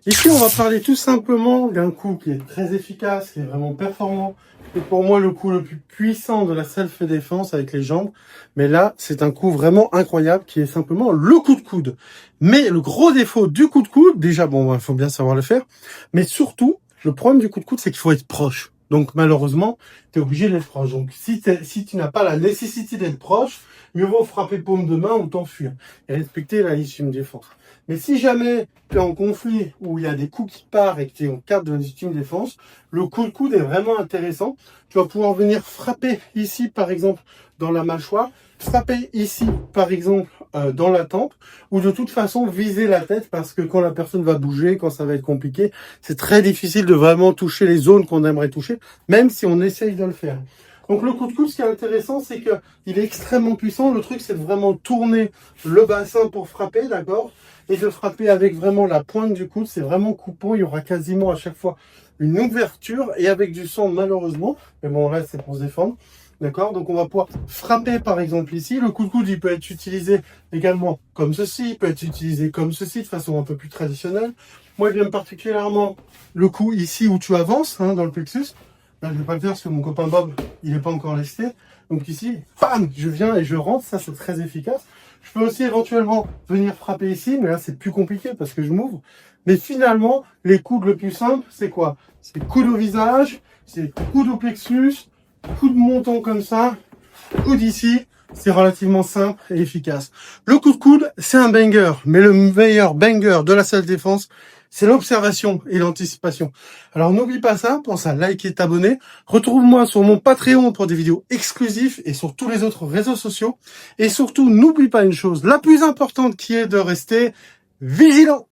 Ici, on va parler tout simplement d'un coup qui est très efficace, qui est vraiment performant. C'est pour moi le coup le plus puissant de la self-défense avec les jambes. Mais là, c'est un coup vraiment incroyable qui est simplement le coup de coude. Mais le gros défaut du coup de coude, déjà, bon, il faut bien savoir le faire. Mais surtout, le problème du coup de coude, c'est qu'il faut être proche. Donc malheureusement, tu es obligé d'être proche. Donc si tu n'as pas la nécessité d'être proche, mieux vaut frapper paume de main ou t'enfuir. Et respecter la légitime défense. Mais si jamais tu es en conflit où il y a des coups qui partent et que tu es en cadre de légitime défense, le coup de coude est vraiment intéressant. Tu vas pouvoir venir frapper ici, par exemple, dans la mâchoire, frapper ici, par exemple, dans la tempe, ou de toute façon viser la tête parce que quand la personne va bouger, quand ça va être compliqué, c'est très difficile de vraiment toucher les zones qu'on aimerait toucher, même si on essaye de le faire. Donc le coup de coude, ce qui est intéressant, c'est que il est extrêmement puissant. Le truc, c'est de vraiment tourner le bassin pour frapper, d'accord? Et de frapper avec vraiment la pointe du coude. C'est vraiment coupant. Il y aura quasiment à chaque fois une ouverture et avec du sang, malheureusement. Mais bon, là, c'est pour se défendre. D'accord? Donc on va pouvoir frapper, par exemple, ici. Le coup de coude, il peut être utilisé également comme ceci. Il peut être utilisé comme ceci, de façon un peu plus traditionnelle. Moi, j'aime particulièrement le coup ici où tu avances, hein, dans le plexus. Là, je vais pas le faire parce que mon copain Bob, il n'est pas encore lesté. Donc ici, bam, je viens et je rentre. Ça, c'est très efficace. Je peux aussi éventuellement venir frapper ici, mais là, c'est plus compliqué parce que je m'ouvre. Mais finalement, les coudes le plus simple, c'est quoi? C'est coude au visage, c'est coude au plexus, coude montant comme ça, coude ici. C'est relativement simple et efficace. Le coup de coude, c'est un banger, mais le meilleur banger de la self-défense, c'est l'observation et l'anticipation. Alors n'oublie pas ça, pense à liker et t'abonner. Retrouve-moi sur mon Patreon pour des vidéos exclusives et sur tous les autres réseaux sociaux. Et surtout, n'oublie pas une chose, la plus importante qui est de rester vigilant.